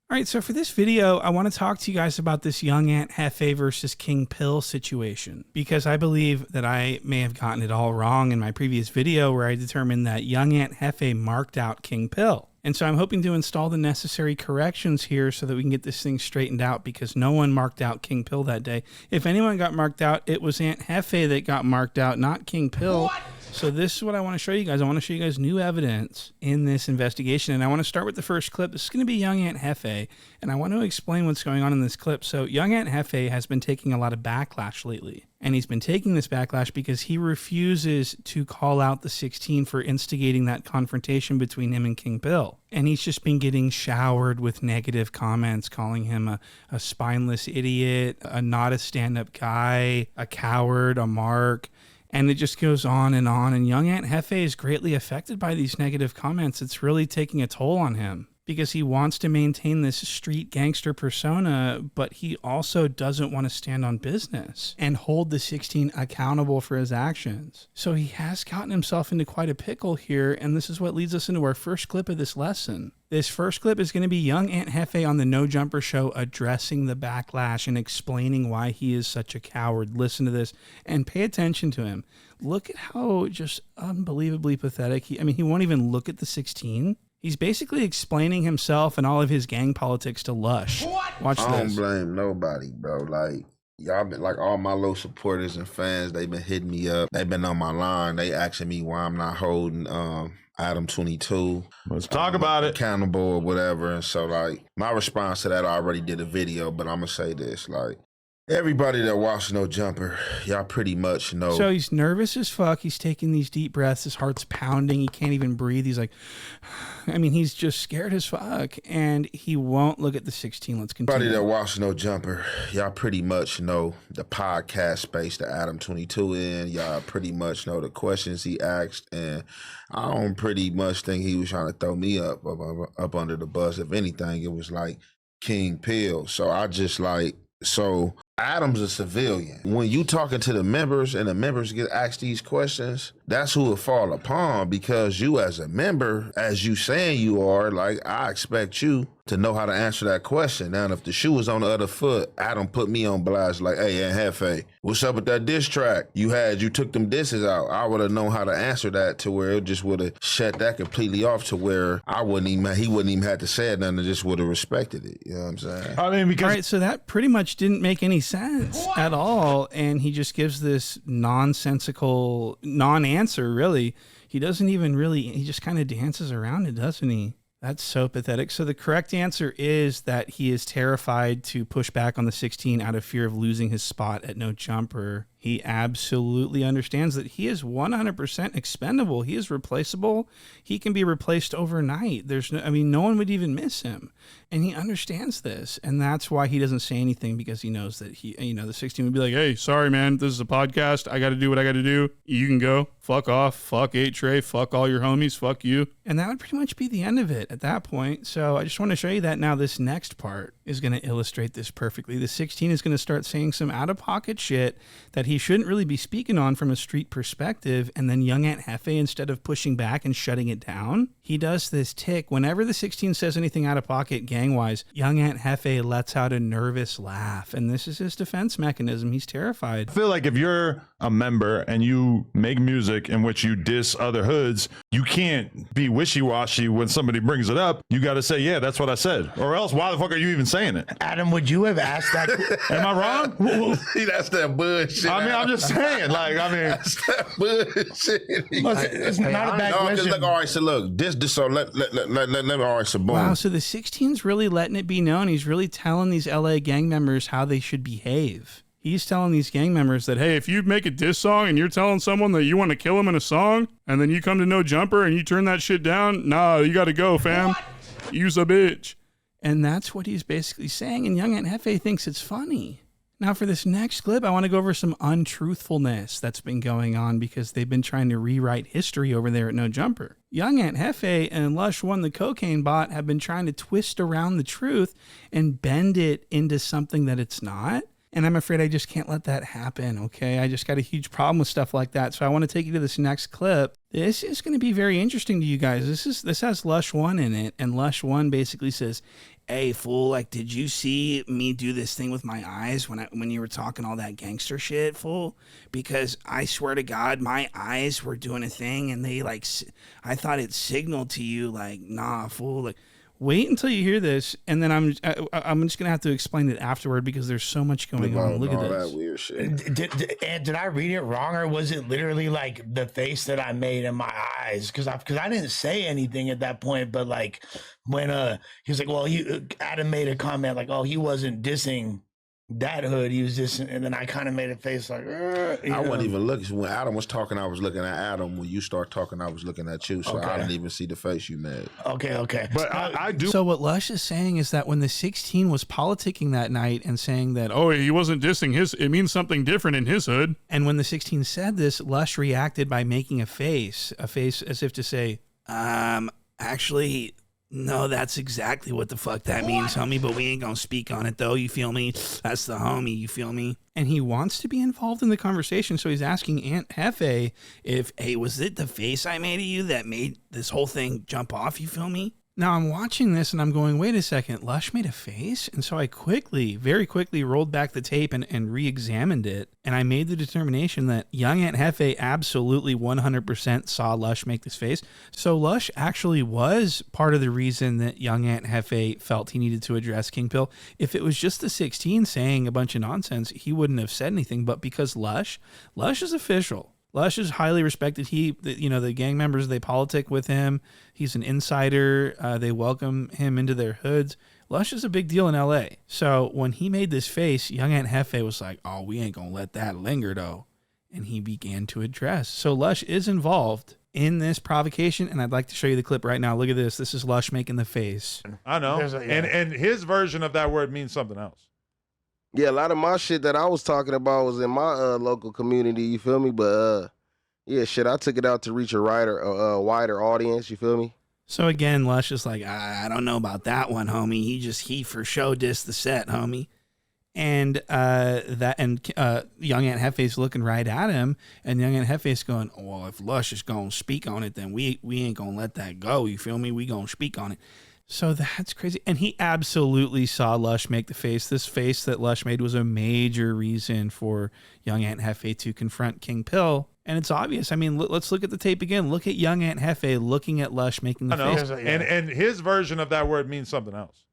All right, so for this video, I want to talk to you guys about this young Aunt Hefe versus King Pill situation, because I believe that I may have gotten it all wrong in my previous video where I determined that young Aunt Hefe marked out King Pill. And so I'm hoping to install the necessary corrections here so that we can get this thing straightened out, because no one marked out King Pill that day. If anyone got marked out, it was Aunt Hefe that got marked out, not King Pill. What? So this is what I want to show you guys. I want to show you guys new evidence in this investigation. And I want to start with the first clip. This is going to be young Aunt Hefe. And I want to explain what's going on in this clip. So young Aunt Hefe has been taking a lot of backlash lately. And he's been taking this backlash because he refuses to call out the 16 for instigating that confrontation between him and King Pill. And he's just been getting showered with negative comments, calling him a spineless idiot, a not a stand-up guy, a coward, a mark. And it just goes on. And young Aunt Hefe is greatly affected by these negative comments. It's really taking a toll on him because he wants to maintain this street gangster persona, but he also doesn't want to stand on business and hold the 16 accountable for his actions. So he has gotten himself into quite a pickle here. And this is what leads us into our first clip of this lesson. This first clip is going to be young Aunt Hefe on the No Jumper show addressing the backlash and explaining why he is such a coward. Listen to this and pay attention to him. Look at how just unbelievably pathetic he won't even look at the 16. He's basically explaining himself and all of his gang politics to Lush. What? Watch this. I don't blame nobody, bro. Like, y'all been, like, all my little supporters and fans, they've been hitting me up. They've been on my line. They asking me why I'm not holding Adam 22. Let's talk about it. Accountable or whatever. And so, like, my response to that, I already did a video, but I'm going to say this, like, everybody that watched No Jumper, y'all pretty much know. So he's nervous as fuck. He's taking these deep breaths. His heart's pounding. He can't even breathe. He's like, he's just scared as fuck. And he won't look at the 16. Let's continue. Everybody that watched No Jumper, y'all pretty much know the podcast space that Adam 22 in. Y'all pretty much know the questions he asked. And I don't pretty much think he was trying to throw me up under the bus. If anything, it was like King Pill. So I just like, so Adam's a civilian. When you talking to the members and the members get asked these questions, that's who it fall upon, because you as a member, as you saying you are, like, I expect you to know how to answer that question. Now, if the shoe was on the other foot, Adam put me on blast like, hey, Aunt Hefe, what's up with that diss track? You took them disses out. I would have known how to answer that to where it just would have shut that completely off to where he wouldn't even have to say it, nothing, just would have respected it. You know what I'm saying? I mean, because... All right, so that pretty much didn't make any sense at all. And he just gives this nonsensical non-answer, really. He doesn't even really, he just kind of dances around it, doesn't he? That's so pathetic. So the correct answer is that he is terrified to push back on the 16 out of fear of losing his spot at No Jumper. He absolutely understands that he is 100% expendable. He is replaceable. He can be replaced overnight. No one would even miss him. And he understands this. And that's why he doesn't say anything, because he knows that the 16 would be like, hey, sorry, man, this is a podcast. I got to do what I got to do. You can go. Fuck off. Fuck 8-Tray. Fuck all your homies. Fuck you. And that would pretty much be the end of it at that point. So I just want to show you that now. This next part is going to illustrate this perfectly. The 16 is going to start saying some out-of-pocket shit that he shouldn't really be speaking on from a street perspective. And then young Aunt Hefe, instead of pushing back and shutting it down, he does this tick. Whenever the 16 says anything out of pocket gang-wise, young Aunt Hefe lets out a nervous laugh. And this is his defense mechanism. He's terrified. I feel like if you're a member and you make music in which you diss other hoods, you can't be wishy-washy when somebody brings it up. You got to say, yeah, that's what I said. Or else, why the fuck are you even saying it? Adam, would you have asked that? Am I wrong? See, that's that bullshit. I mean, I'm just saying, that's that bullshit. It's not a bad question. Look, all right, so look, so let me, all right, so boom. Wow, so the 16's really letting it be known. He's really telling these LA gang members how they should behave. He's telling these gang members that, hey, if you make a diss song and you're telling someone that you want to kill him in a song, and then you come to No Jumper and you turn that shit down, nah, you got to go, fam. What? You's a bitch. And that's what he's basically saying, and young Aunt Hefe thinks it's funny. Now for this next clip, I want to go over some untruthfulness that's been going on because they've been trying to rewrite history over there at No Jumper. Young Aunt Hefe and Lush One the Cocaine Bot have been trying to twist around the truth and bend it into something that it's not. And I'm afraid I just can't let that happen, okay? I just got a huge problem with stuff like that. So I want to take you to this next clip. This is going to be very interesting to you guys. This has Lush One in it, and Lush One basically says, hey, fool, like, did you see me do this thing with my eyes when you were talking all that gangster shit, fool? Because I swear to God, my eyes were doing a thing, and they, like, I thought it signaled to you, like, nah, fool, like, wait until you hear this, and then I'm just gonna have to explain it afterward because there's so much going on. Look at this. That weird shit. Did I read it wrong, or was it literally like the face that I made in my eyes? Because I didn't say anything at that point, but like when he was like, well, Adam made a comment like, oh, he wasn't dissing that hood, he was dissing, and then I kind of made a face like, I wasn't even looking. When Adam was talking, I was looking at Adam. When you start talking, I was looking at you, so I didn't even see the face you made. Okay. But I do. So what Lush is saying is that when the 16 was politicking that night and saying that, oh, he wasn't dissing his, it means something different in his hood. And when the 16 said this, Lush reacted by making a face as if to say, actually, no, that's exactly what the fuck that means, homie, but we ain't gonna speak on it, though, you feel me? That's the homie, you feel me? And he wants to be involved in the conversation, so he's asking Aunt Hefe if, hey, was it the face I made of you that made this whole thing jump off, you feel me? Now I'm watching this and I'm going, wait a second, Lush made a face? And so I very quickly rolled back the tape and re-examined it. And I made the determination that young Aunt Hefe absolutely 100% saw Lush make this face. So Lush actually was part of the reason that young Aunt Hefe felt he needed to address King Pill. If it was just the 16 saying a bunch of nonsense, he wouldn't have said anything. But because Lush is official. Lush is highly respected. The gang members, they politic with him. He's an insider. They welcome him into their hoods. Lush is a big deal in LA. So when he made this face, young Aunt Hefe was like, oh, we ain't going to let that linger, though. And he began to address. So Lush is involved in this provocation, and I'd like to show you the clip right now. Look at this. This is Lush making the face. I know. And his version of that word means something else. Yeah, a lot of my shit that I was talking about was in my local community, you feel me? But yeah, shit, I took it out to reach a wider audience, you feel me? So again, Lush is like, I don't know about that one, homie. He for show dissed the set, homie. And young Aunt Hefe's looking right at him, and young Aunt Hefe's going, well, if Lush is gonna speak on it, then we ain't gonna let that go, you feel me? We gonna speak on it. So that's crazy. And he absolutely saw Lush make the face. This face that Lush made was a major reason for young Aunt Hefe to confront King Pill. And it's obvious. I mean, let's look at the tape again. Look at young Aunt Hefe looking at Lush making the face. And his version of that word means something else.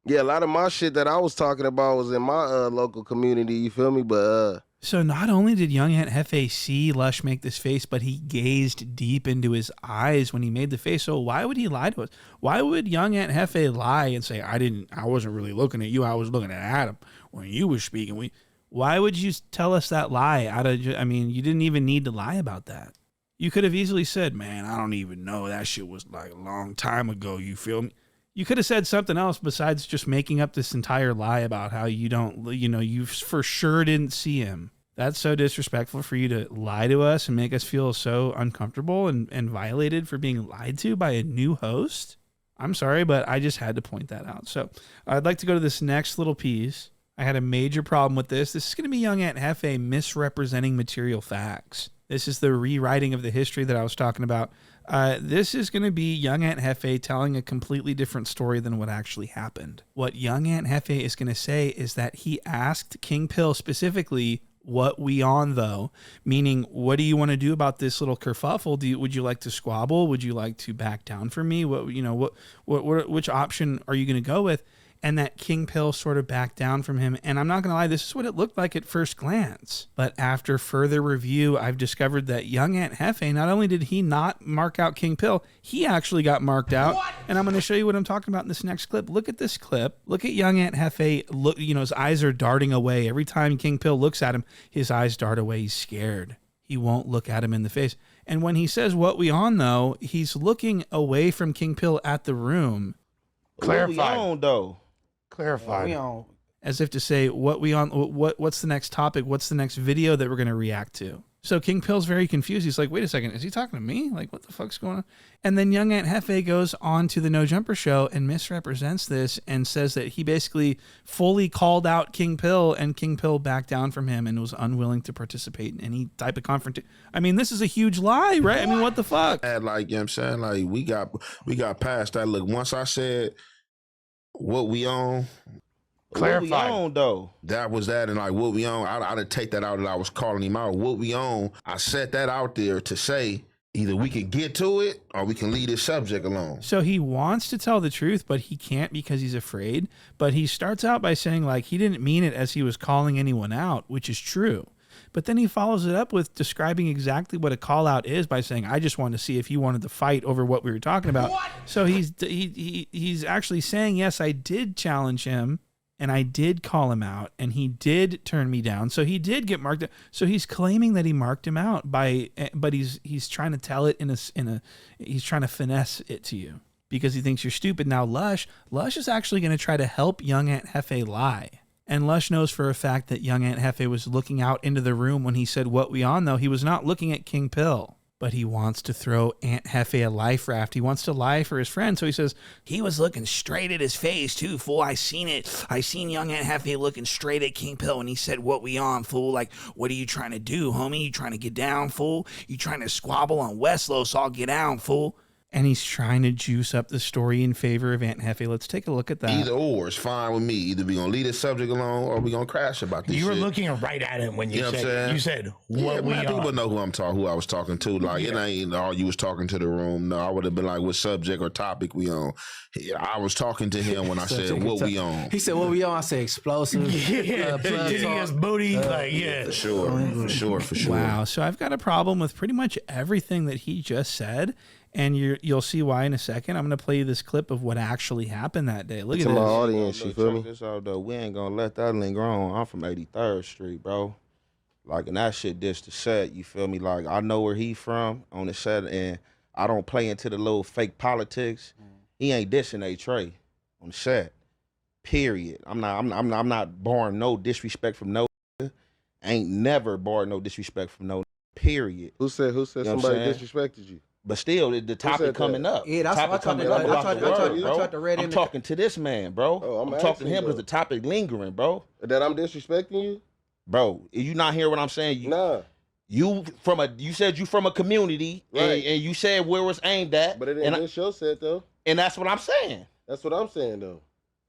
Yeah, a lot of my shit that I was talking about was in my local community, you feel me? But so not only did young Aunt Hefe see Lush make this face, but he gazed deep into his eyes when he made the face. So why would he lie to us? Why would young Aunt Hefe lie and say, I wasn't really looking at you, I was looking at Adam when you were speaking? Why would you tell us that lie? You didn't even need to lie about that. You could have easily said, man, I don't even know. That shit was like a long time ago, you feel me? You could have said something else besides just making up this entire lie about how you for sure didn't see him. That's so disrespectful for you to lie to us and make us feel so uncomfortable and violated for being lied to by a new host. I'm sorry, but I just had to point that out. So I'd like to go to this next little piece. I had a major problem with this. This is going to be young Aunt Hefe misrepresenting material facts. This is the rewriting of the history that I was talking about. This is going to be young Aunt Hefe telling a completely different story than what actually happened. What young Aunt Hefe is going to say is that he asked King Pill specifically, what we on though? Meaning, what do you want to do about this little kerfuffle? Would you like to squabble? Would you like to back down for me? Which option are you going to go with? And that King Pill sort of backed down from him. And I'm not going to lie, this is what it looked like at first glance. But after further review, I've discovered that young Aunt Hefe, not only did he not mark out King Pill, he actually got marked out. What? And I'm going to show you what I'm talking about in this next clip. Look at this clip. Look at young Aunt Hefe. Look, his eyes are darting away. Every time King Pill looks at him, his eyes dart away. He's scared. He won't look at him in the face. And when he says, what we on though, he's looking away from King Pill at the room. Clarify. What we on though? Clarify. As if to say, what's the next topic? What's the next video that we're going to react to? So King Pill's very confused. He's like, wait a second, is he talking to me? Like, what the fuck's going on? And then young Aunt Hefe goes on to the No Jumper show and misrepresents this and says that he basically fully called out King Pill, and King Pill backed down from him and was unwilling to participate in any type of confrontation. I mean, this is a huge lie, right? I mean, what the fuck? Like, you know what I'm saying? Like, we got past that. Look, once I said what we on? Clarify. Clarify. What we on, though? That was that, and like what we on. I didn't take that out that I was calling him out. What we on? I set that out there to say either we can get to it or we can leave this subject alone. So he wants to tell the truth, but he can't because he's afraid. But he starts out by saying like he didn't mean it as he was calling anyone out, which is true. But then he follows it up with describing exactly what a call out is by saying, I just wanted to see if you wanted to fight over what we were talking about. What? So he's actually saying, yes, I did challenge him and I did call him out and he did turn me down. So he did get marked out. So he's claiming that he marked him out but he's trying to tell it he's trying to finesse it to you because he thinks you're stupid. Now Lush is actually going to try to help young Aunt Hefe lie. And Lush knows for a fact that young Aunt Hefe was looking out into the room when he said, what we on, though. He was not looking at King Pill, but he wants to throw Aunt Hefe a life raft. He wants to lie for his friend. So he says, he was looking straight at his face, too, fool. I seen it. I seen young Aunt Hefe looking straight at King Pill, and he said, what we on, fool? Like, what are you trying to do, homie? You trying to get down, fool? You trying to squabble on Westlow, so I'll get down, fool? And he's trying to juice up the story in favor of Aunt Hefe. Let's take a look at that. Either or, it's fine with me. Either we gonna leave this subject alone or we gonna crash about this. You were shit. looking right at him when you know said what we people are. know who who I was talking to. Like it ain't all you was talking to the room. No, I would have been like, what subject or topic we on? I was talking to him when I said what we on. He said what we on. I said explosive. Yeah, his booty. Yeah, for sure. Wow. So I've got a problem with pretty much everything that he just said. And you'll see why in a second. I'm going to play you this clip of what actually happened that day. Look at To this. my audience, you feel me? This out though, we ain't gonna let that linger on. I'm from 83rd Street, bro. Like, and that shit dish the set, you feel me? Like, I know where he from on the set, and I don't play into the little fake politics. He ain't dissing A-Trey on the set. Period. I'm not barring no disrespect from no. Ain't never barred no disrespect from no. Period. Who said You know what I'm somebody saying? disrespected you? But still, the topic coming up. Yeah, that's what I Topic tried to- coming up I about the word, bro. I'm talking to this man, bro. Oh, I'm I'm talking to him asking, because the topic lingering, bro. That I'm disrespecting you? Bro, you not hear what I'm saying? Nah. You said you from a community, Right. and you said where it's aimed at. But it ain't this show set, though. And that's what I'm saying. That's what I'm saying, though.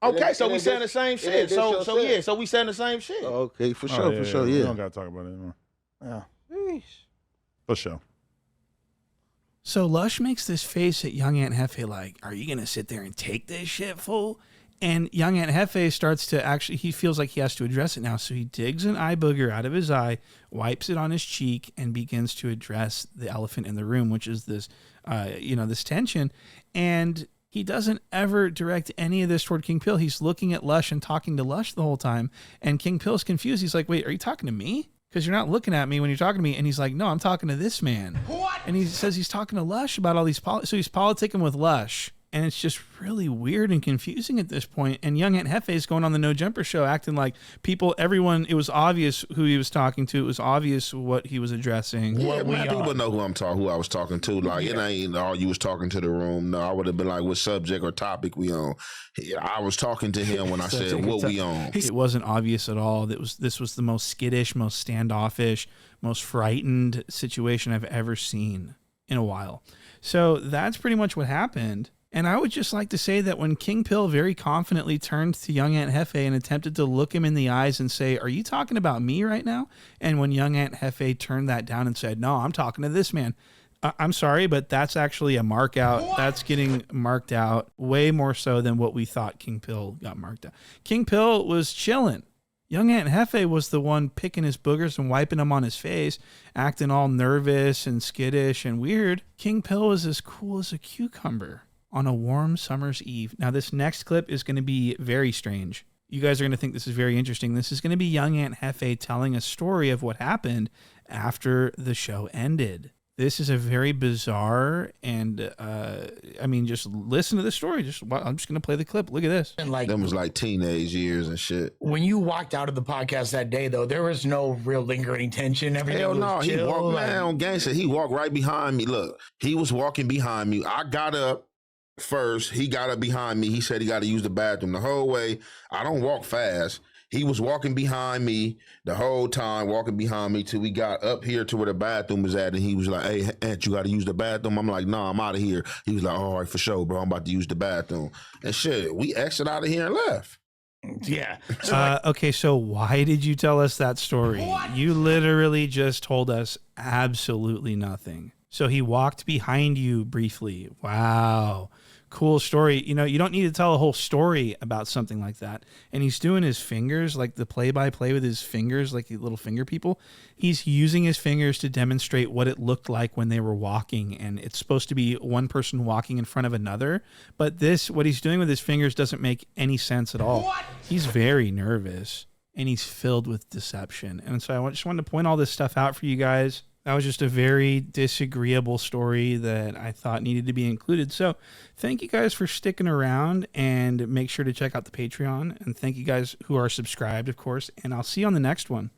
Okay, so we saying the same shit. So we saying the same shit. Oh, okay, for Oh, sure, We yeah. don't gotta talk about it anymore. Yeah. For sure. So Lush makes this face at young Aunt Hefe like, are you going to sit there and take this shit, fool? And young Aunt Hefe starts to actually, he feels like he has to address it now. So he digs an eye booger out of his eye, wipes it on his cheek, and begins to address the elephant in the room, which is this, this tension. And he doesn't ever direct any of this toward King Pill. He's looking at Lush and talking to Lush the whole time. And King Pill's confused. He's like, wait, are you talking to me? Because you're not looking at me when you're talking to me. And he's like, no, I'm talking to this man. What? And he says he's talking to Lush about all these so he's politicking with Lush. And it's just really weird and confusing at this point. And young Aunt Hefe is going on the No Jumper show acting like everyone, it was obvious who he was talking to. It was obvious what he was addressing. Yeah, people know who I was talking to. Like, it ain't all you was talking to the room. No, I would have been like, what subject or topic we on? I was talking to him when I said what we on. It wasn't obvious at all. This was the most skittish, most standoffish, most frightened situation I've ever seen in a while. So that's pretty much what happened. And I would just like to say that when King Pill very confidently turned to young Aunt Hefe and attempted to look him in the eyes and say, are you talking about me right now? And when young Aunt Hefe turned that down and said, no, I'm talking to this man. I'm sorry, but that's actually a mark out. What? That's getting marked out way more so than what we thought King Pill got marked out. King Pill was chilling. Young Aunt Hefe was the one picking his boogers and wiping them on his face, acting all nervous and skittish and weird. King Pill was as cool as a cucumber on a warm summer's eve. Now, this next clip is going to be very strange. You guys are going to think this is very interesting. This is going to be young Aunt Hefe telling a story of what happened after the show ended. This is a very bizarre and, just listen to the story. I'm just going to play the clip. Look at this. And like, them was like teenage years and shit. When you walked out of the podcast that day, though, there was no real lingering tension. Everything Hell was no, he chill, walked, man, on gangster. He walked right behind me. Look, he was walking behind me. I got up first. He got up behind me. He said he got to use the bathroom the whole way. I don't walk fast. He was walking behind me the whole time, walking behind me till we got up here to where the bathroom was at. And he was like, hey, Aunt, you got to use the bathroom? I'm like, nah, I'm out of here. He was like, all right, for sure, bro. I'm about to use the bathroom. And shit, we exited out of here and left. Yeah. So Okay, so why did you tell us that story? What? You literally just told us absolutely nothing. So he walked behind you briefly. Wow. Cool story. You know, you don't need to tell a whole story about something like that. And he's doing his fingers, like the play-by-play with his fingers, like the little finger people. He's using his fingers to demonstrate what it looked like when they were walking. And it's supposed to be one person walking in front of another. But what he's doing with his fingers doesn't make any sense at all. What? He's very nervous and he's filled with deception. And so I just wanted to point all this stuff out for you guys. That was just a very disagreeable story that I thought needed to be included. So thank you guys for sticking around, and make sure to check out the Patreon. And thank you guys who are subscribed, of course. And I'll see you on the next one.